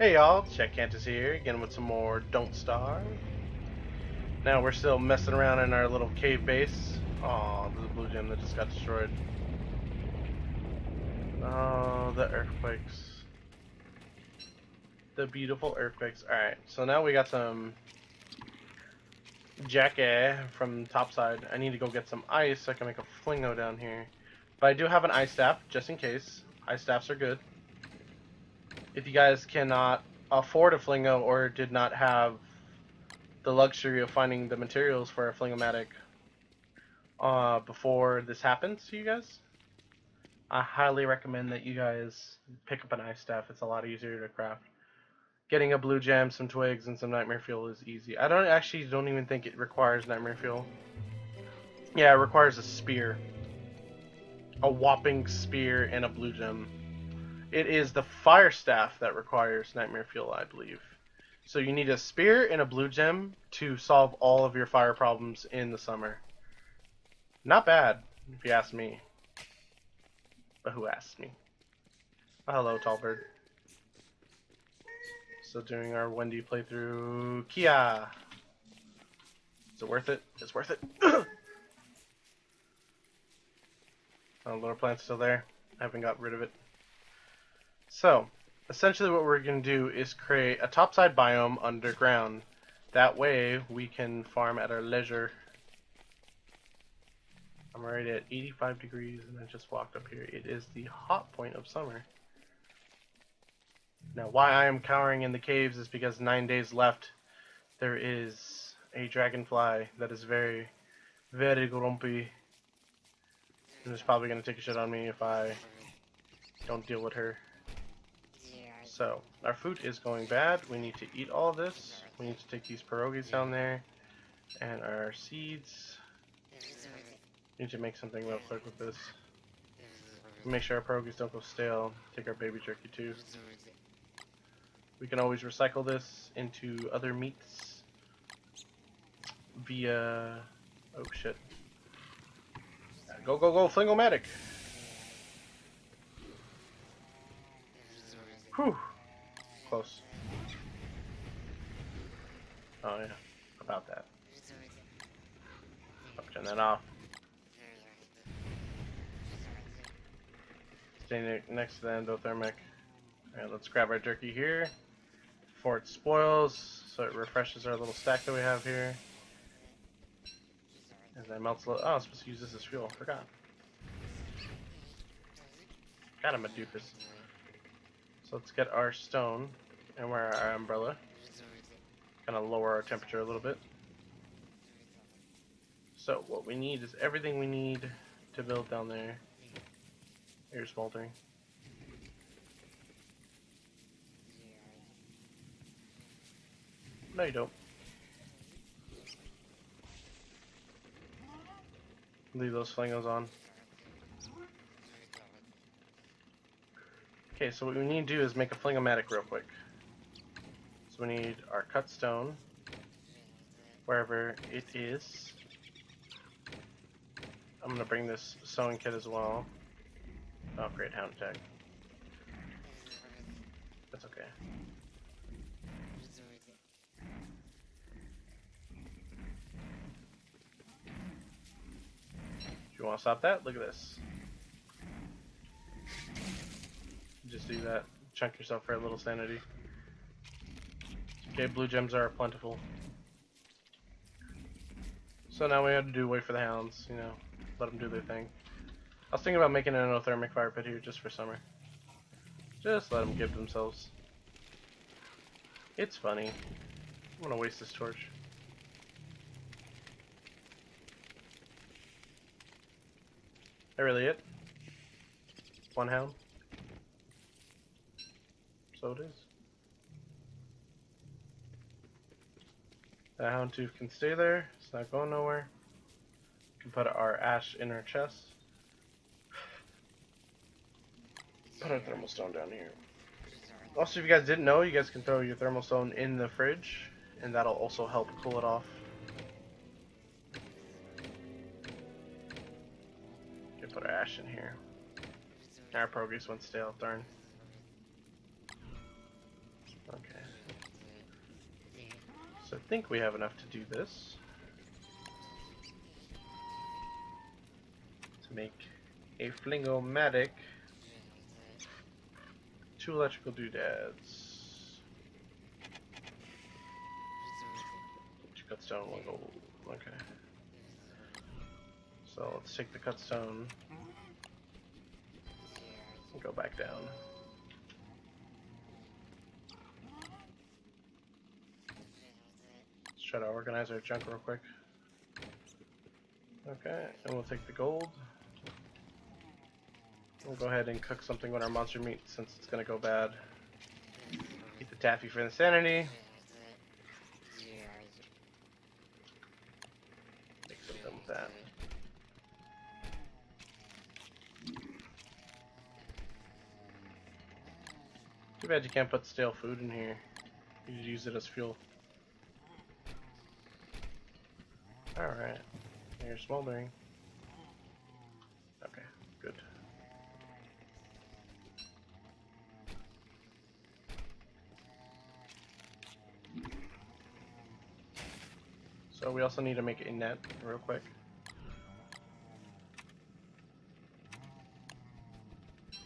Hey y'all, Check Kantus here, again with some more Don't Starve. Now we're still messing around in our little cave base. Oh, there's a blue gem that just got destroyed. Oh, the earthquakes. The beautiful earthquakes. Alright, so now we got some Jackie from topside. I need to go get some ice so I can make a flingo down here. But I do have an ice staff, just in case. Ice staffs are good. If you guys cannot afford a flingo or did not have the luxury of finding the materials for a flingomatic before this happens to you guys, I highly recommend that you guys pick up an ice staff. It's a lot easier to craft. Getting a blue gem, some twigs, and some nightmare fuel is easy. I don't even think it requires nightmare fuel. Yeah, it requires a spear. A whopping spear and a blue gem. It is the fire staff that requires nightmare fuel, I believe. So you need a spear and a blue gem to solve all of your fire problems in the summer. Not bad, if you ask me. But who asked me? Oh, hello, Tallbird. So doing our Wendy playthrough. Kia! Is it worth it? It's worth it. Oh, lower plant's still there. I haven't got rid of it. So, essentially what we're going to do is create a topside biome underground. That way we can farm at our leisure. I'm already at 85 degrees and I just walked up here. It is the hot point of summer. Now why I am cowering in the caves is because 9 days left. There is a dragonfly that is very, very grumpy. And is probably going to take a shit on me if I don't deal with her. So, our food is going bad. We need to eat all of this. We need to take these pierogies down there. And our seeds. We need to make something real quick with this. Make sure our pierogies don't go stale. Take our baby jerky too. We can always recycle this into other meats via... Oh shit. Go, go, go, Flingomatic! Whew. Close. Oh yeah, about that. I'll turn that off. Stay next to the endothermic. Alright, let's grab our jerky here before it spoils, so it refreshes our little stack that we have here. And then melts a little. Oh, I'm supposed to use this as fuel. Forgot. God, I'm a doofus. So let's get our stone and wear our umbrella. Kind of lower our temperature a little bit. So what we need is everything we need to build down there. Here's smoldering. No, you don't. Leave those flingos on. Okay, so what we need to do is make a flingomatic real quick. So we need our cut stone, wherever it is. I'm gonna bring this sewing kit as well. Oh, great, hound attack. That's okay. If you want to stop that, look at this. Just do that. Chunk yourself for a little sanity. Okay, blue gems are plentiful. So now we have to wait for the hounds, you know, let them do their thing. I was thinking about making an endothermic fire pit here just for summer. Just let them give themselves. It's funny. I'm gonna waste this torch. That really it? One hound? So it is. That hound tooth can stay there. It's not going nowhere. We can put our ash in our chest. Put our thermal stone down here. Also, if you guys didn't know, you guys can throw your thermal stone in the fridge, and that'll also help cool it off. Okay, put our ash in here. Our progress went stale, darn. think we have enough to do this. To make a flingomatic. 2 electrical doodads. 2 cutstone, 1 gold. Okay. So let's take the cutstone and go back down. Let's try to organize our junk real quick. Okay, and we'll take the gold. We'll go ahead and cook something with our monster meat since it's gonna go bad. Eat the taffy for insanity. Make something with that. Too bad you can't put stale food in here. You just use it as fuel. Alright. You're smoldering. Okay, good. So we also need to make a net real quick.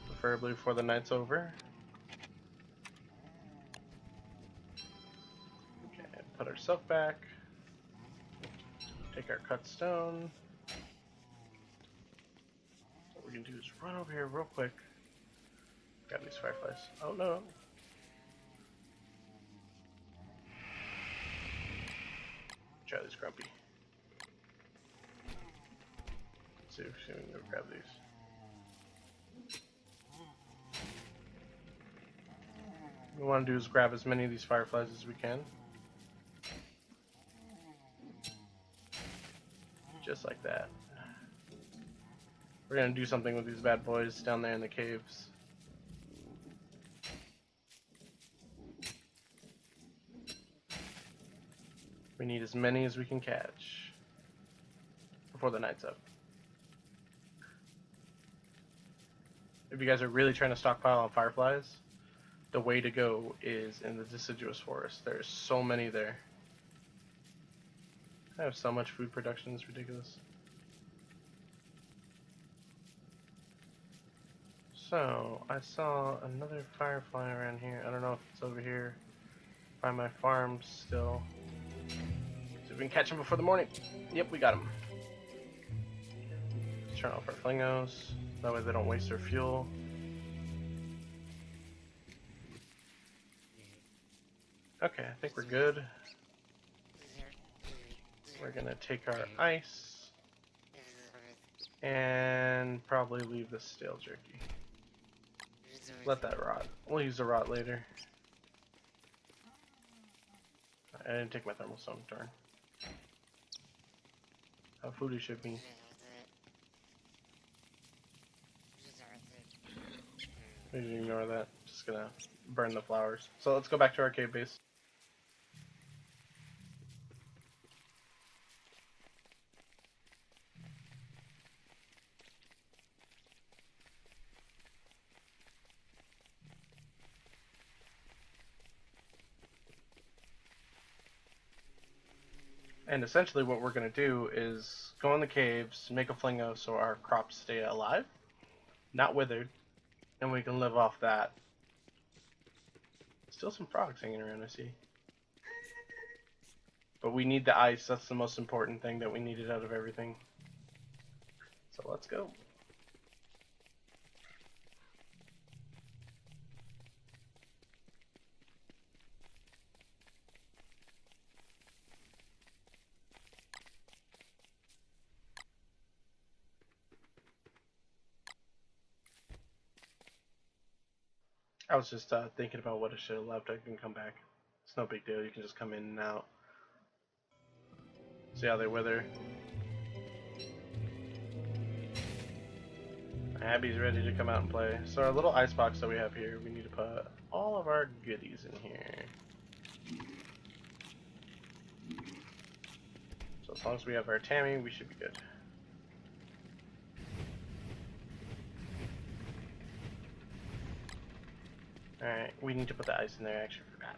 Preferably before the night's over. Okay, put our silk back. Take our cut stone. What we're gonna do is run over here real quick. Grab these fireflies. Oh no. Try this grumpy. Let's see if we can go grab these. What we want to do is grab as many of these fireflies as we can. Just like that. We're gonna do something with these bad boys down there in the caves. We need as many as we can catch before the night's up. If you guys are really trying to stockpile on fireflies, the way to go is in the deciduous forest. There's so many there. I have so much food production, it's ridiculous. So, I saw another firefly around here. I don't know if it's over here by my farm still. See if we can catch him before the morning. Yep, we got him. Let's turn off our flingos. That way they don't waste their fuel. Okay, I think we're good. We're gonna take our ice and probably leave the stale jerky. Let that rot. We'll use the rot later. I didn't take my thermal stone, darn. How foodie should be. We can ignore that. Just gonna burn the flowers. So let's go back to our cave base. And essentially what we're going to do is go in the caves, make a flingo so our crops stay alive, not withered, and we can live off that. Still some frogs hanging around, I see. But we need the ice, that's the most important thing that we needed out of everything. So let's go. I was just thinking about what I should have left. I can come back. It's no big deal. You can just come in and out. See how they wither. Abby's ready to come out and play. So our little ice box that we have here, we need to put all of our goodies in here. So as long as we have our Tammy, we should be good. Alright, we need to put the ice in there. I actually forgot.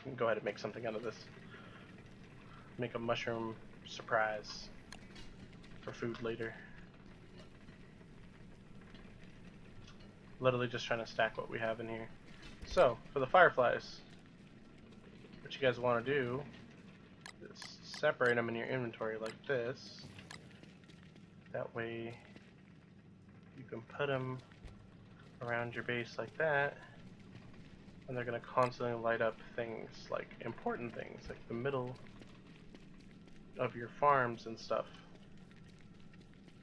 We can go ahead and make something out of this. make a mushroom surprise for food later. Literally just trying to stack what we have in here. So, for the fireflies, what you guys want to do is separate them in your inventory like this. That way you can put them around your base like that, and they're going to constantly light up things, like important things, like the middle of your farms and stuff.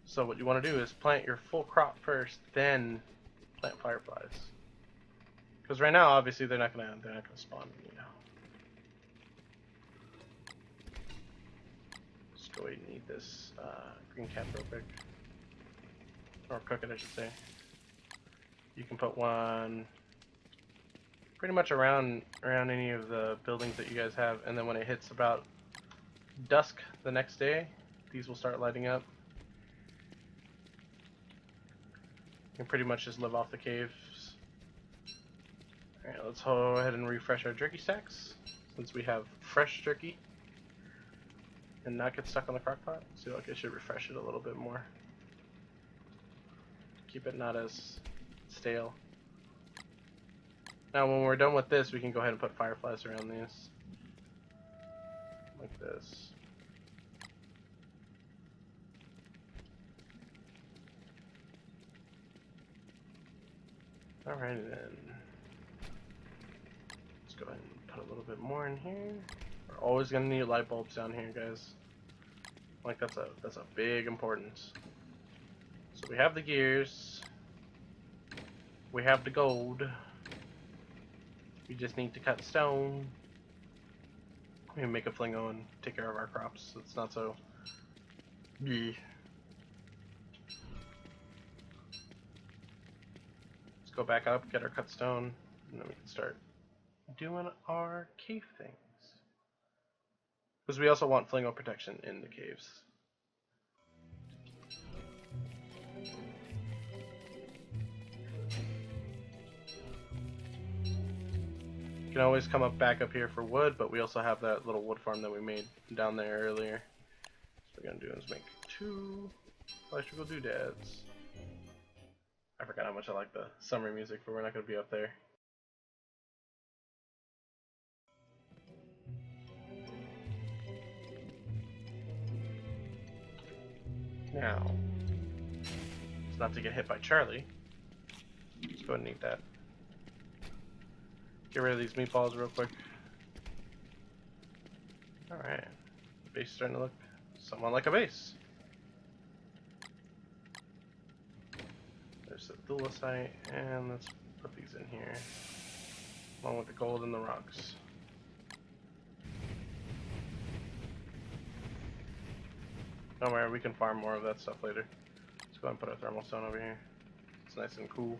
So what you want to do is plant your full crop first, then plant fireflies. Because right now, obviously, they're not gonna spawn, you know. Just go ahead and eat this green cap real quick, or cook it, I should say. You can put one pretty much around any of the buildings that you guys have, and then when it hits about dusk the next day, these will start lighting up. You can pretty much just live off the caves. Alright, let's go ahead and refresh our jerky stacks, since we have fresh jerky, and not get stuck on the crock pot. So like I should refresh it a little bit more. Keep it not as stale. Now when we're done with this, we can go ahead and put fireflies around these. Like this. Alright then. Let's go ahead and put a little bit more in here. We're always gonna need light bulbs down here, guys. Like that's a big importance. So we have the gears. We have the gold. We just need to cut stone. We can make a flingo and take care of our crops. So it's not so. Yeah. Let's go back up, get our cut stone, and then we can start doing our cave things. Because we also want flingo protection in the caves. You can always come back up here for wood, but we also have that little wood farm that we made down there earlier. So what we're going to do is make 2 electrical doodads. I forgot how much I like the summer music, but we're not going to be up there. Now, it's not to get hit by Charlie. Let's go ahead and eat that. Get rid of these meatballs real quick. Alright. The base is starting to look somewhat like a base. There's the dualisite, and let's put these in here. Along with the gold and the rocks. Don't worry, we can farm more of that stuff later. Let's go ahead and put our thermal stone over here. It's nice and cool.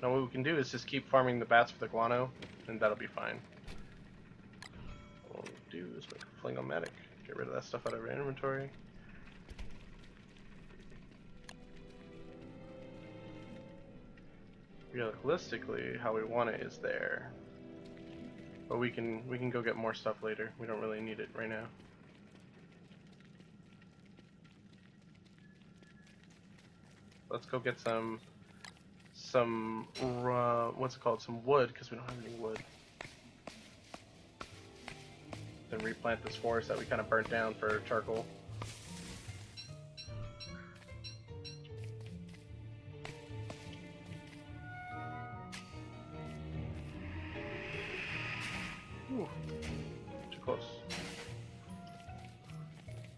Now what we can do is just keep farming the bats for the guano, and that'll be fine. What we'll do is make a flingomatic. Get rid of that stuff out of our inventory. Realistically, how we want it is there. But we can go get more stuff later. We don't really need it right now. Let's go get some what's it called? Some wood, because we don't have any wood. Then replant this forest that we kind of burnt down for charcoal. Ooh, too close.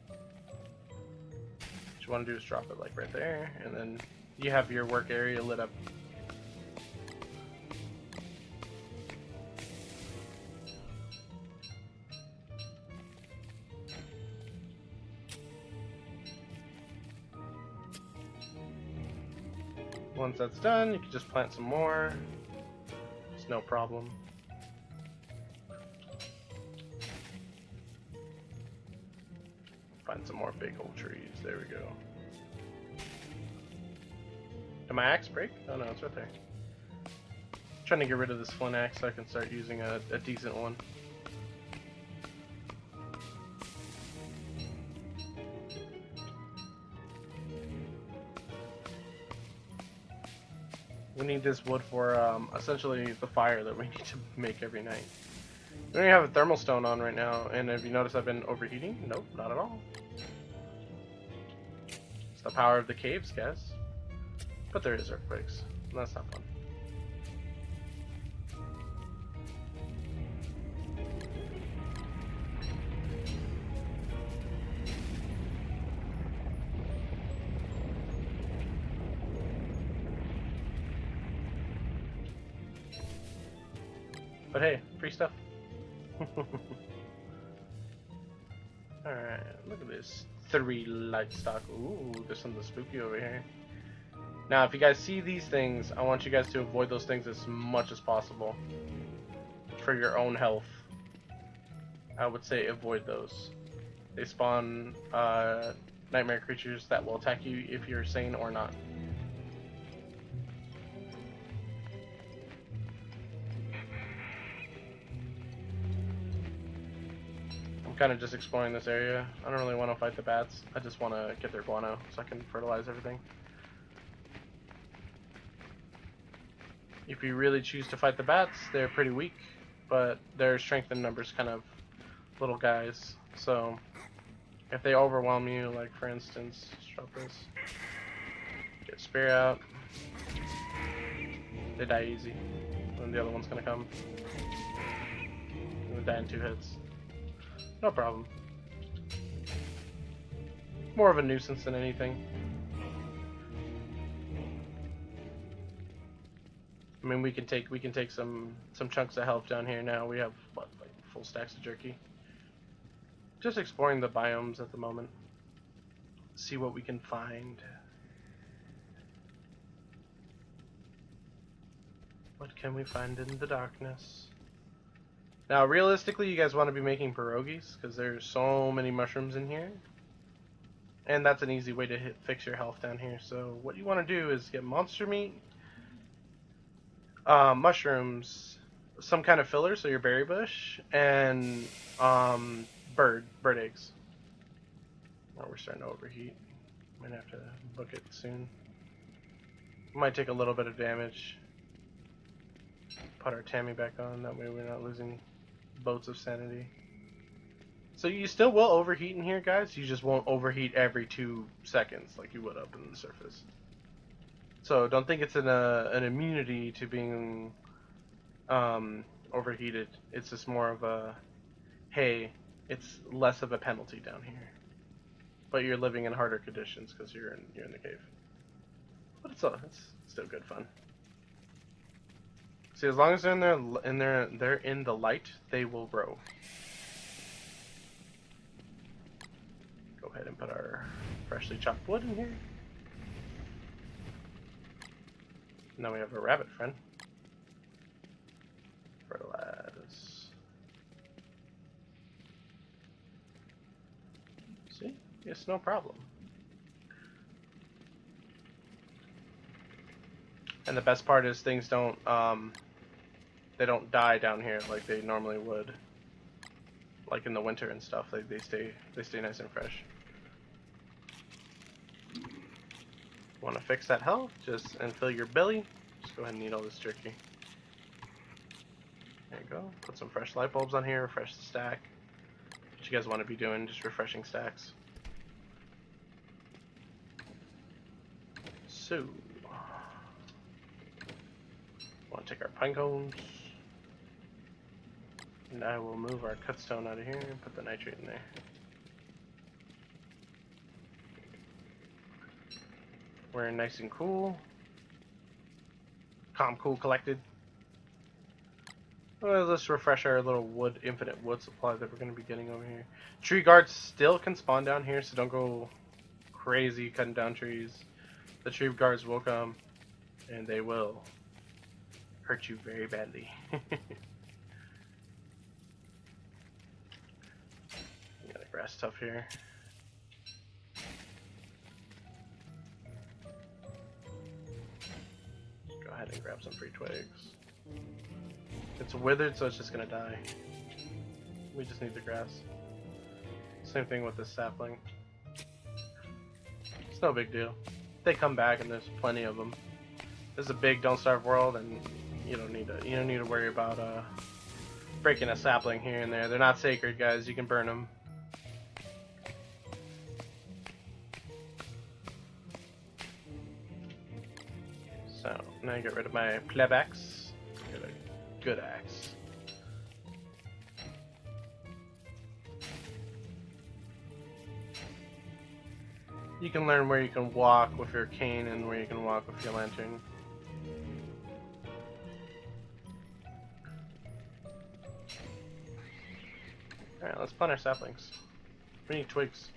What you want to do is drop it like right there, and then you have your work area lit up. Once that's done, you can just plant some more. It's no problem. Find some more big old trees. There we go. Did my axe break? Oh no, it's right there. Trying to get rid of this flint axe so I can start using a decent one. We need this wood for essentially the fire that we need to make every night. We don't even have a thermal stone on right now, and have you noticed I've been overheating? Nope, not at all. It's the power of the caves, guys. But there is earthquakes, and that's not fun. But hey, free stuff. Alright, look at this. 3 light stock. Ooh, there's something spooky over here. Now, if you guys see these things, I want you guys to avoid those things as much as possible. For your own health. I would say avoid those. They spawn nightmare creatures that will attack you if you're sane or not. Kind of just exploring this area. I don't really want to fight the bats. I just want to get their guano so I can fertilize everything. If you really choose to fight the bats, they're pretty weak, but their strength in numbers kind of little guys. So if they overwhelm you, like for instance, let's drop this. Get spear out. They die easy. And the other one's gonna come. They die in 2 hits. No problem. More of a nuisance than anything. I mean, we can take some chunks of health down here now. We have what, like full stacks of jerky. Just exploring the biomes at the moment. See what we can find. What can we find in the darkness? Now, realistically, you guys want to be making pierogies, because there's so many mushrooms in here. And that's an easy way to fix your health down here. So what you want to do is get monster meat, mushrooms, some kind of filler, so your berry bush, and bird eggs. Oh, we're starting to overheat. Might have to book it soon. Might take a little bit of damage. Put our Tammy back on, that way we're not losing boats of sanity. So you still will overheat in here, guys. You just won't overheat every 2 seconds like you would up in the surface. So don't think it's an immunity to being overheated. It's just more of a, hey, it's less of a penalty down here. But you're living in harder conditions because you're in the cave. But it's still good fun. See, as long as they're in the light, they will grow. Go ahead and put our freshly chopped wood in here. Now we have a rabbit friend. Fertilize. See? It's no problem. And the best part is things don't they don't die down here like they normally would. Like in the winter and stuff, they stay nice and fresh. Want to fix that health, and fill your belly. Just go ahead and eat all this jerky. There you go. Put some fresh light bulbs on here, refresh the stack. What you guys want to be doing, just refreshing stacks. So, want to take our pine cones. And I will move our cut stone out of here and put the nitrate in there. We're nice and cool. Calm, cool, collected. Well, let's refresh our little infinite wood supply that we're going to be getting over here. Tree guards still can spawn down here, so don't go crazy cutting down trees. The tree guards will come, and they will hurt you very badly. Got a grass tuff here. Go ahead and grab some free twigs. It's withered, so it's just gonna die. We just need the grass. Same thing with this sapling. It's no big deal. They come back and there's plenty of them. This is a big don't starve world, and you don't need to worry about breaking a sapling here and there. They're not sacred, guys. You can burn them. So now I get rid of my pleb axe. Get a good axe. You can learn where you can walk with your cane and where you can walk with your lantern. Alright, let's plant our saplings. We need twigs.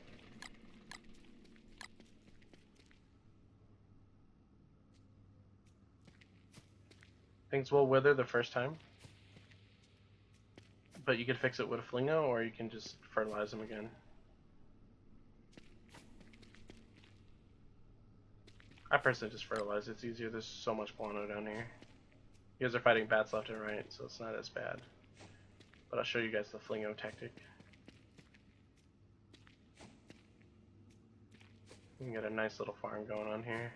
Things will wither the first time, but you can fix it with a flingo, or you can just fertilize them again. I personally just fertilize. It's easier. There's so much guano down here. You guys are fighting bats left and right, so it's not as bad. But I'll show you guys the flingo tactic. You can get a nice little farm going on here.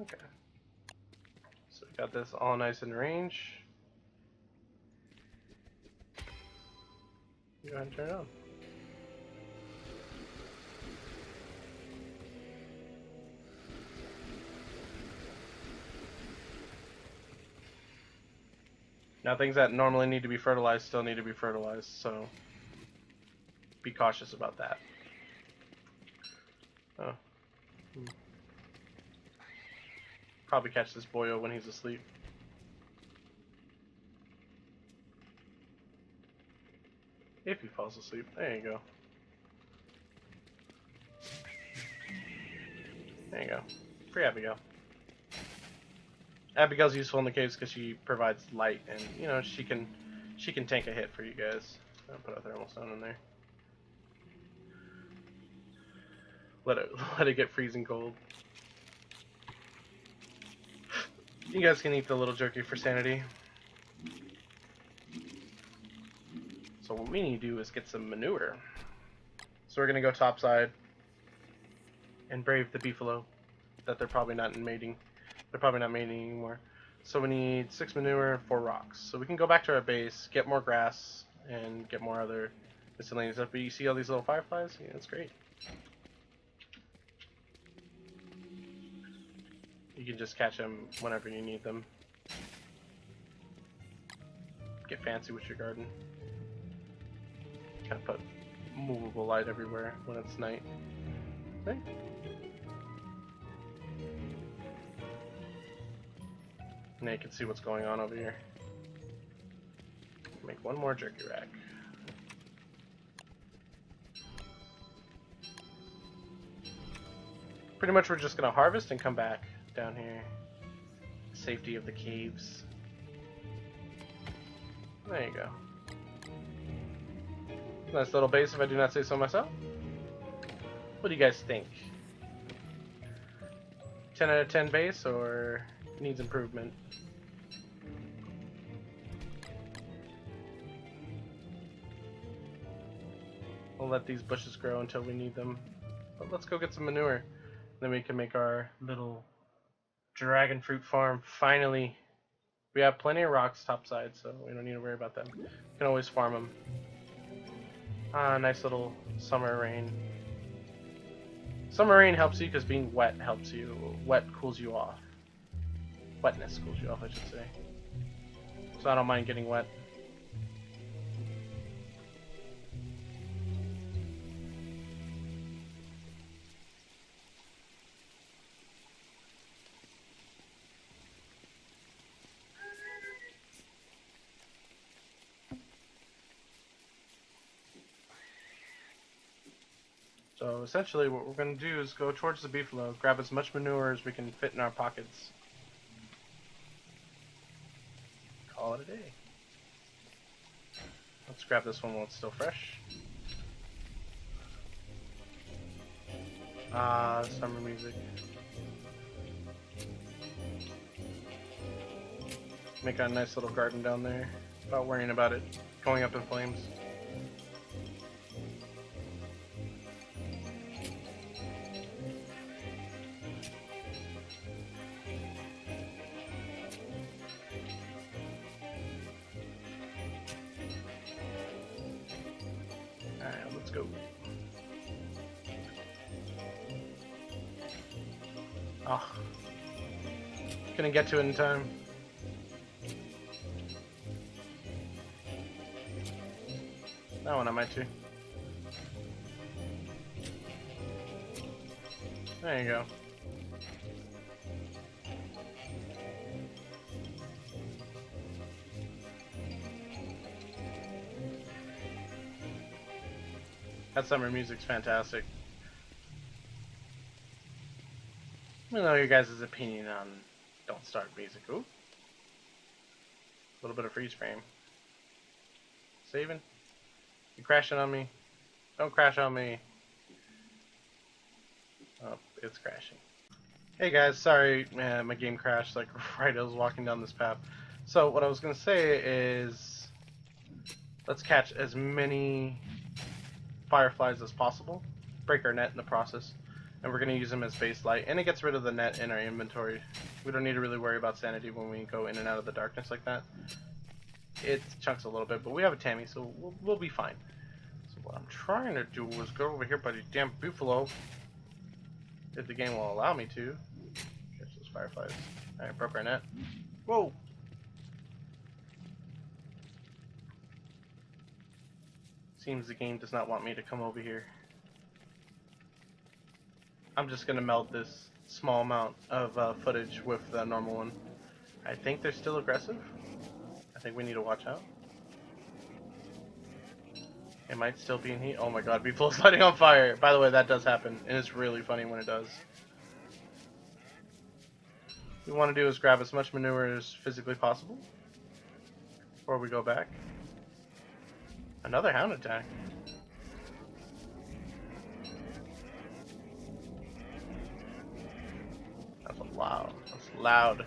Okay. So we got this all nice in range. Go ahead and turn it on. Now things that normally need to be fertilized still need to be fertilized, so be cautious about that. Oh. Probably catch this boyo when he's asleep. If he falls asleep. There you go. There you go. Free Abigail. Abigail's useful in the caves because she provides light, and you know she can tank a hit for you guys. I'll put a thermal stone in there. Let it get freezing cold. You guys can eat the little jerky for sanity. So what we need to do is get some manure. So we're gonna go topside and brave the beefalo that they're probably not mating. They're probably not mating anymore. So we need 6 manure, 4 rocks. So we can go back to our base, get more grass, and get more other miscellaneous stuff. But you see all these little fireflies? Yeah, that's great. You can just catch them whenever you need them. Get fancy with your garden. Kind of put movable light everywhere when it's night. Right? Now you can see what's going on over here. Make one more jerky rack. Pretty much we're just going to harvest and come back down here. Safety of the caves. There you go. Nice little base if I do not say so myself. What do you guys think? 10 out of 10 base or needs improvement? We'll let these bushes grow until we need them. But let's go get some manure. Then we can make our little dragon fruit farm. Finally, we have plenty of rocks topside, so we don't need to worry about them. We can always farm them. Ah, nice little summer rain. Summer rain helps you because being wet helps you. Wet cools you off. Wetness cools you off, I should say. So I don't mind getting wet. So essentially what we're going to do is go towards the beefalo, grab as much manure as we can fit in our pockets. Call it a day. Let's grab this one while it's still fresh. Ah, summer music. Make a nice little garden down there without worrying about it going up in flames. go. Oh. Couldn't get to it in time. That one I might too. There you go. That summer music's fantastic. Let me know your guys' opinion on Don't Start music. Ooh. A little bit of freeze frame. Saving. You crashing on me? Don't crash on me. Oh, it's crashing. Hey guys, sorry, man, my game crashed like right as I was walking down this path. So what I was gonna say is, let's catch as many fireflies as possible, break our net in the process, and we're gonna use them as base light, and it gets rid of the net in our inventory. We don't need to really worry about sanity when we go in and out of the darkness like that. It chunks a little bit, but we have a Tammy, so we'll be fine. So what I'm trying to do is go over here by the damn buffalo, if the game will allow me to. Catch those fireflies. Alright, broke our net. Whoa! Seems the game does not want me to come over here. I'm just gonna meld this small amount of footage with the normal one. I think they're still aggressive. I think we need to watch out. It might still be in heat. Oh my god, Beeflo's lighting on fire. By the way, that does happen, and it's really funny when it does. What we want to do is grab as much manure as physically possible before we go back. Another hound attack. That's loud. That's loud.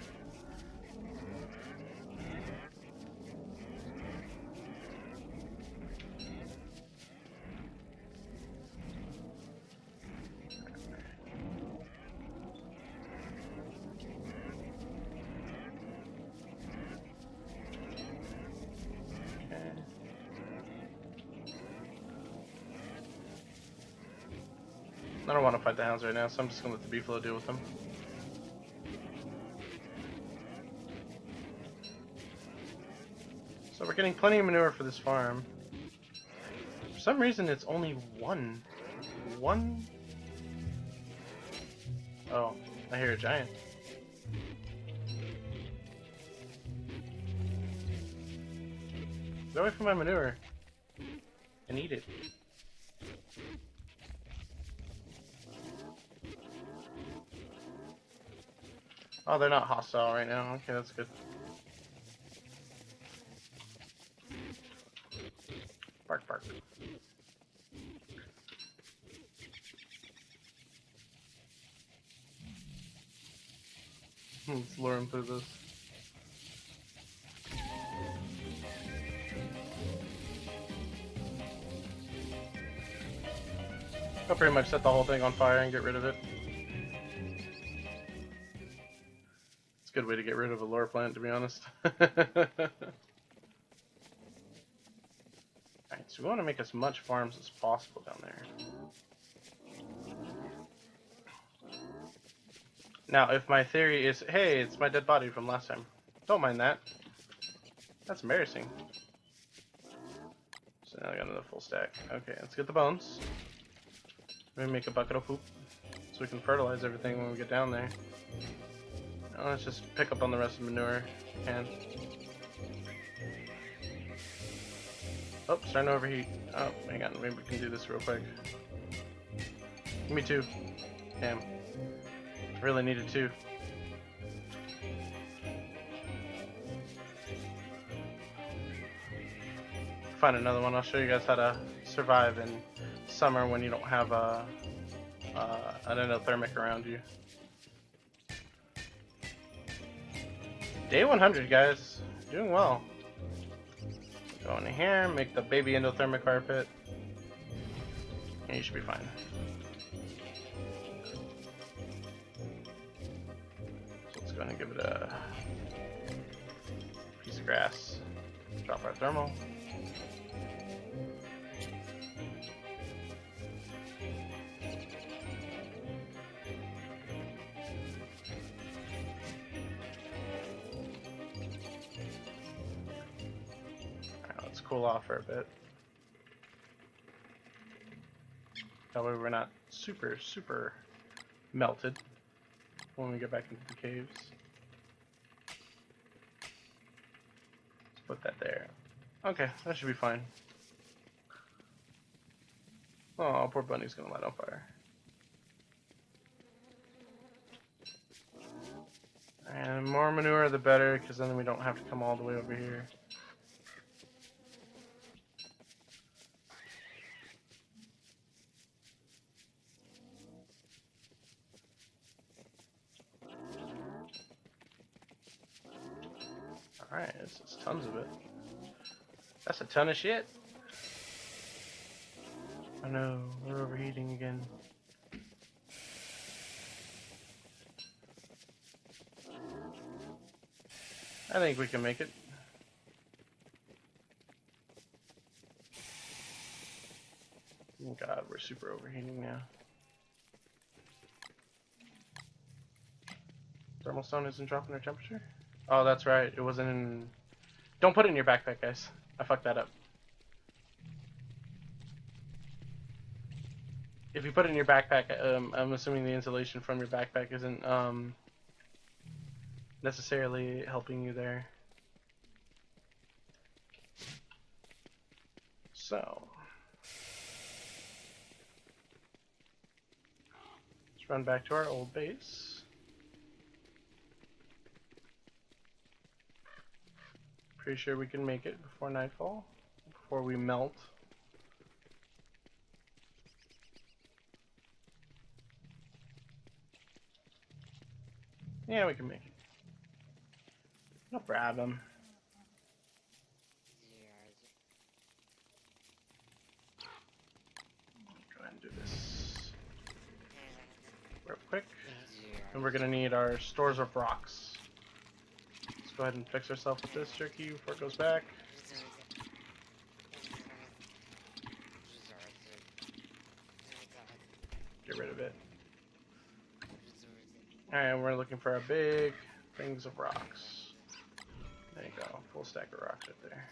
I don't want to fight the hounds right now, so I'm just going to let the beefalo deal with them. So we're getting plenty of manure for this farm. For some reason it's only one. Oh, I hear a giant. Get away from my manure and eat it. Oh, they're not hostile right now. Okay, that's good. Bark, bark. Let's lure him through this. I'll pretty much set the whole thing on fire and get rid of it. It's a good way to get rid of a lure plant, to be honest. Alright, so we want to make as much farms as possible down there. Now, if my theory is, hey, it's my dead body from last time. Don't mind that. That's embarrassing. So now I got another full stack. Okay, let's get the bones. Maybe make a bucket of poop so we can fertilize everything when we get down there. Now let's just pick up on the rest of the manure if we can. Oh, starting to overheat. Oh, hang on, maybe we can do this real quick. Give me two. Damn. Really needed two. Find another one. I'll show you guys how to survive in summer when you don't have an endothermic around you. Day 100, guys. Doing well. Go in here, make the baby endothermic fire pit, and you should be fine. So let's go ahead and give it a piece of grass. Drop our thermal. cool off for a bit. That way we're not super melted when we get back into the caves. Let's put that there. Okay, that should be fine. Oh, poor bunny's gonna light on fire. And more manure the better, because then we don't have to come all the way over here. Alright, this is tons of it. That's a ton of shit. Oh no, we're overheating again. I think we can make it. Oh god, we're super overheating now. Thermal stone isn't dropping our temperature? Oh, that's right. It wasn't in... Don't put it in your backpack, guys. I fucked that up. If you put it in your backpack, I'm assuming the insulation from your backpack isn't necessarily helping you there. So... let's run back to our old base. Pretty sure we can make it before nightfall, before we melt. Yeah, we can make it. No problem. Go ahead and do this real quick. And we're gonna need our stores of rocks. Let's go ahead and fix ourselves with this jerky before it goes back. Get rid of it. Alright, we're looking for our big things of rocks. There you go, full stack of rocks right there.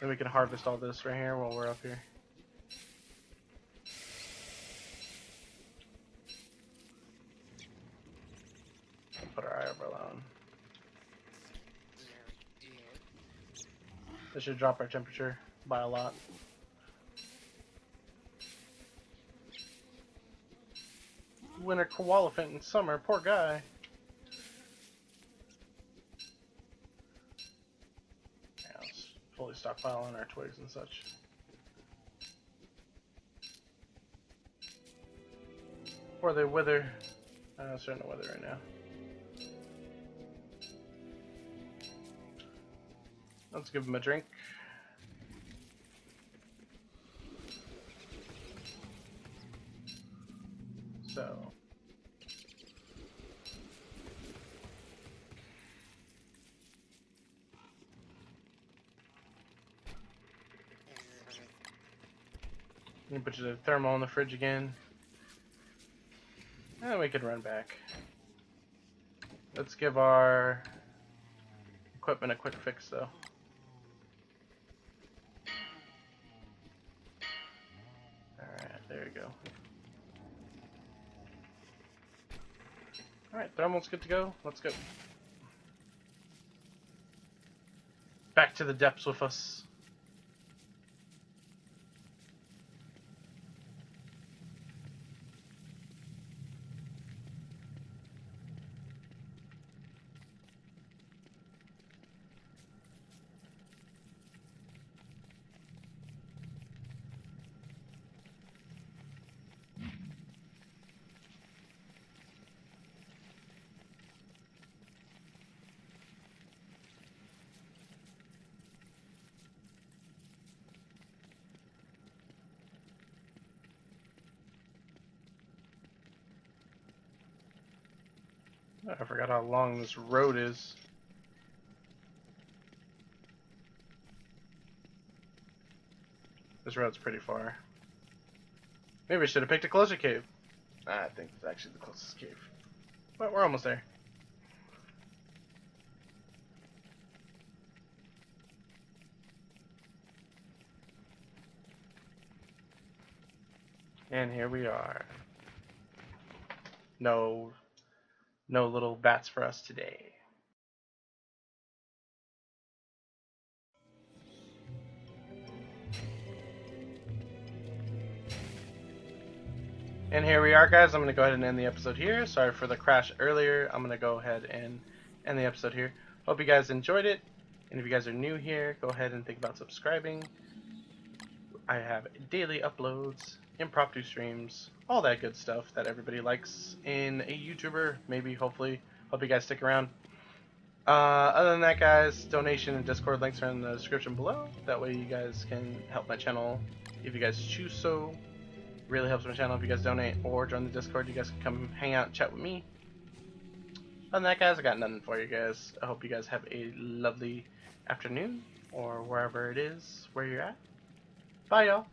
Then we can harvest all this right here while we're up here. Put our eyebrow on. This should drop our temperature by a lot. Winter koalefant in summer, poor guy. Yeah, let's fully stockpile on our twigs and such. Before they wither. It's starting to wither right now. Let's give them a drink. So. You can put the thermal in the fridge again. And we can run back. Let's give our equipment a quick fix though. Alright, there you go. Alright, thermal's good to go. Let's go. Back to the depths with us. I forgot how long this road is. This road's pretty far. Maybe I should have picked a closer cave. I think it's actually the closest cave. But we're almost there. And here we are. No little bats for us today. And here we are, guys. I'm going to go ahead and end the episode here. Sorry for the crash earlier. I'm going to go ahead and end the episode here. Hope you guys enjoyed it. And if you guys are new here, go ahead and think about subscribing. I have daily uploads, impromptu streams, all that good stuff that everybody likes in a YouTuber. Maybe, hopefully. Hope you guys stick around. Other than that, guys, donation and Discord links are in the description below. That way you guys can help my channel if you guys choose so. Really helps my channel if you guys donate or join the Discord. You guys can come hang out and chat with me. Other than that, guys, I got nothing for you guys. I hope you guys have a lovely afternoon or wherever it is where you're at. Bye, y'all.